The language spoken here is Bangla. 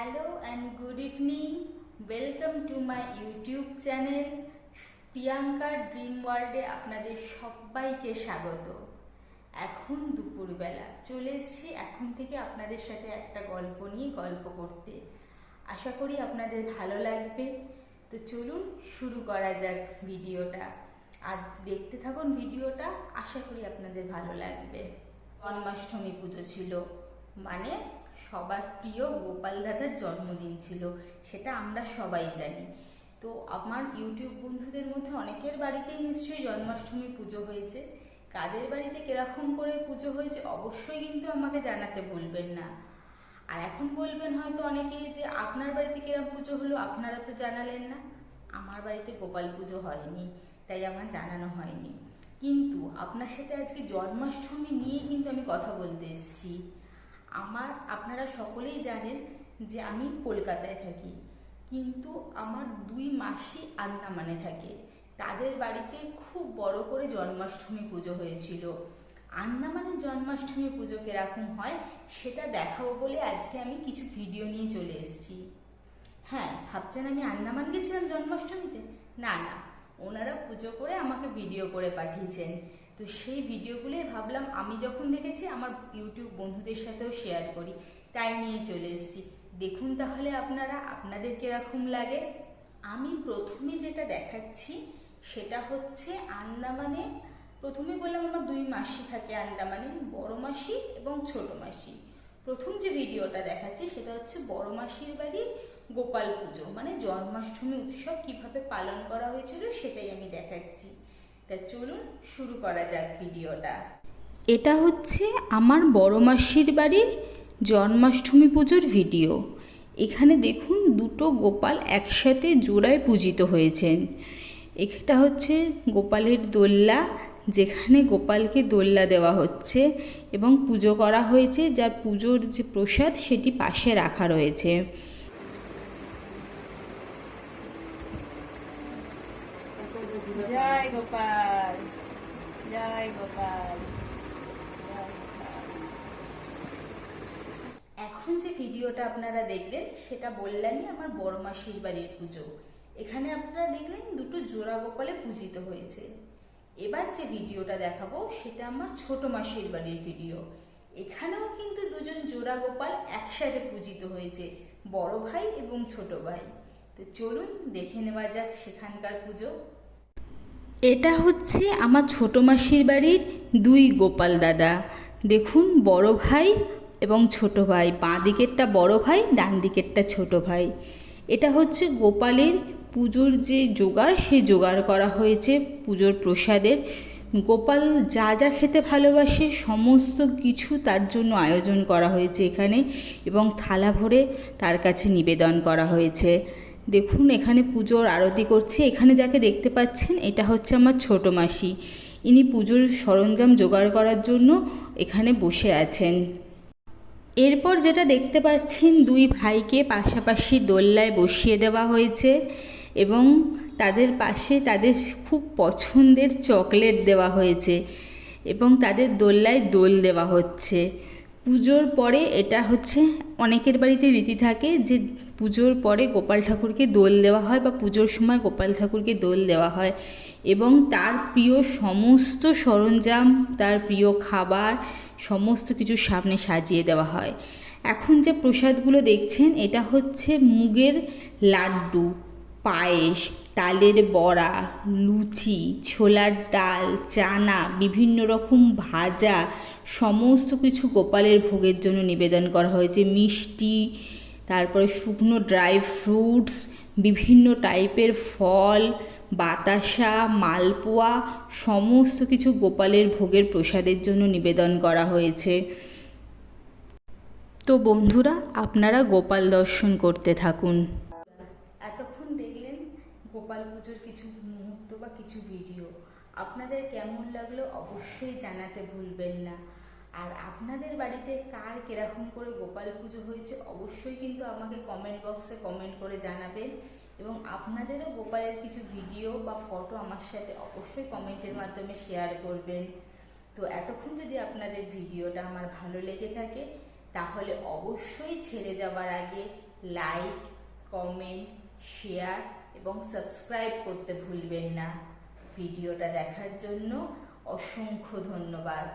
Hello and good evening. Welcome to my YouTube channel প্রিয়াঙ্কার ড্রিম ওয়ার্ল্ডে আপনাদের সবাইকে স্বাগত। এখন দুপুরবেলা চলে এসেছি এখন থেকে আপনাদের সাথে একটা গল্প নিয়ে গল্প করতে। আশা করি আপনাদের ভালো লাগবে। তো চলুন শুরু করা যাক ভিডিওটা, আর দেখতে থাকুন ভিডিওটা, আশা করি আপনাদের ভালো লাগবে। জন্মাষ্টমী পুজো ছিল, মানে সবার প্রিয় গোপাল দাদার জন্মদিন ছিল, সেটা আমরা সবাই জানি। তো আমার ইউটিউব বন্ধুদের মধ্যে অনেকের বাড়িতেই নিশ্চয়ই জন্মাষ্টমী পুজো হয়েছে। কাদের বাড়িতে কিরকম করে পুজো হয়েছে অবশ্যই কিন্তু আমাকে জানাতে ভুলবেন না। আর এখন বলবেন হয়তো অনেকেই যে আপনার বাড়িতে কিরকম পুজো হলো, আপনারা তো জানালেন না। আমার বাড়িতে গোপাল পুজো হয়নি, তাই আমার জানানো হয়নি। কিন্তু আপনার সাথে আজকে জন্মাষ্টমী নিয়ে কিন্তু আমি কথা বলতে এসেছি। আপনারা সকলেই জানেন যে আমি কলকাতায় থাকি, কিন্তু আমার দুই মাসি আন্দামানে থাকে। তাদের বাড়িতে খুব বড় করে জন্মাষ্টমী পুজো হয়েছিল। আন্দামানের জন্মাষ্টমী পুজো কিরকম হয় সেটা দেখাবো বলে আজকে আমি কিছু ভিডিও নিয়ে চলে এসেছি। হ্যাঁ, ভাবছেন আমি আন্দামান গেছিলাম জন্মাষ্টমীতে? না না, ওনারা পুজো করে আমাকে ভিডিও করে পাঠিয়েছেন। তো সেই ভিডিওগুলোই ভাবলাম আমি যখন দেখেছি আমার ইউটিউব বন্ধুদের সাথেও শেয়ার করি, তাই নিয়ে চলে এসেছি। দেখুন তাহলে আপনাদের কিরকম লাগে। আমি প্রথমে যেটা দেখাচ্ছি সেটা হচ্ছে আন্দামানে। প্রথমে বললাম আমার দুই মাসি থাকে আন্দামানে, বড় মাসি এবং ছোট মাসি। প্রথম যে ভিডিওটা দেখাচ্ছি সেটা হচ্ছে বড় মাসির বাড়ির গোপাল পুজো, মানে জন্মাষ্টমী উৎসব কিভাবে পালন করা হয়েছিল সেটাই আমি দেখাচ্ছি। তা চলুন শুরু করা যাক ভিডিওটা। এটা হচ্ছে আমার বড় মাসির বাড়ির জন্মাষ্টমী পুজোর ভিডিও। এখানে দেখুন দুটো গোপাল একসাথে জোড়ায় পূজিত হয়েছেন। এটা হচ্ছে গোপালের দোল্লা, যেখানে গোপালকে দোল্লা দেওয়া হচ্ছে এবং পুজো করা হয়েছে, যার পুজোর যে প্রসাদ সেটি পাশে রাখা রয়েছে। জয় গোপাল, জয় গোপাল। এখন যে ভিডিওটা আপনারা দেখলেন সেটা বললামই আমার বড় মাসির বাড়ির পুজো। এখানে আপনারা দেখলেন দুটো জোড়া গোপালে পূজিত হয়েছে। এবার যে ভিডিওটা দেখাবো সেটা আমার ছোট মাসির বাড়ির ভিডিও। এখানেও কিন্তু দুজন জোড়া গোপাল একসাথে পূজিত হয়েছে, বড় ভাই এবং ছোট ভাই। তো চলুন দেখে নেওয়া যাক সেখানকার পুজো। এটা হচ্ছে আমার ছোট মাসির বাড়ির দুই গোপাল দাদা। দেখুন বড় ভাই এবং ছোট ভাই, বাঁ দিকেরটা বড় ভাই, ডান দিকেরটা ছোট ভাই। এটা হচ্ছে গোপালের পুজোর যে জোগাড়, সেই জোগাড় করা হয়েছে পুজোর প্রসাদের। গোপাল যা যা খেতে ভালোবাসে সমস্ত কিছু তার জন্য আয়োজন করা হয়েছে এখানে, এবং থালা ভরে তার কাছে নিবেদন করা হয়েছে। দেখুন এখানে পুজোর আরতি করছে। এখানে যাকে দেখতে পাচ্ছেন এটা হচ্ছে আমার ছোট মাসি। ইনি পুজোর সরঞ্জাম জোগাড় করার জন্য এখানে বসে আছেন। এরপর যেটা দেখতে পাচ্ছেন, দুই ভাইকে পাশাপাশি দোল্লায় বসিয়ে দেওয়া হয়েছে এবং তাদের পাশে তাদের খুব পছন্দের চকলেট দেওয়া হয়েছে এবং তাদের দোল্লায় দোল দেওয়া হচ্ছে। পুজোর পরে এটা হচ্ছে অনেকের বাড়িতে রীতি থাকে যে পুজোর পরে গোপাল ঠাকুরকে দোল দেওয়া হয়, বা পুজোর সময় গোপাল ঠাকুরকে দোল দেওয়া হয় এবং তার প্রিয় সমস্ত সরঞ্জাম, তার প্রিয় খাবার সমস্ত কিছু সামনে সাজিয়ে দেওয়া হয়। এখন যে প্রসাদগুলো দেখছেন এটা হচ্ছে মুগের লাড্ডু, পায়েস, তালের বড়া, লুচি, ছোলার ডাল, চানা, বিভিন্ন রকম ভাজা, সমস্ত কিছু গোপালের ভোগের জন্য নিবেদন করা হয়েছে। মিষ্টি, তারপরে শুকনো ড্রাই ফ্রুটস, বিভিন্ন টাইপের ফল, বাতাসা, মালপোয়া, সমস্ত কিছু গোপালের ভোগের প্রসাদের জন্য নিবেদন করা হয়েছে। তো বন্ধুরা, আপনারা গোপাল দর্শন করতে থাকুন। এতক্ষণ দেখলেন গোপাল পুজোর কিছু মুহূর্ত বা কিছু ভিডিও। আপনাদের কেমন লাগলো অবশ্যই জানাতে ভুলবেন না। আর আপনাদের বাড়িতে কার কিরকম করে গোপাল পুজো হয়েছে অবশ্যই কিন্তু আমাকে কমেন্ট বক্সে কমেন্ট করে জানাবেন, এবং আপনাদেরও গোপালের কিছু ভিডিও বা ফটো আমার সাথে অবশ্যই কমেন্টের মাধ্যমে শেয়ার করবেন। তো এতক্ষণ যদি আপনাদের ভিডিওটা আমার ভালো লেগে থাকে তাহলে অবশ্যই ছেড়ে যাওয়ার আগে লাইক, কমেন্ট, শেয়ার এবং সাবস্ক্রাইব করতে ভুলবেন না। ভিডিওটা দেখার জন্য অসংখ্য ধন্যবাদ।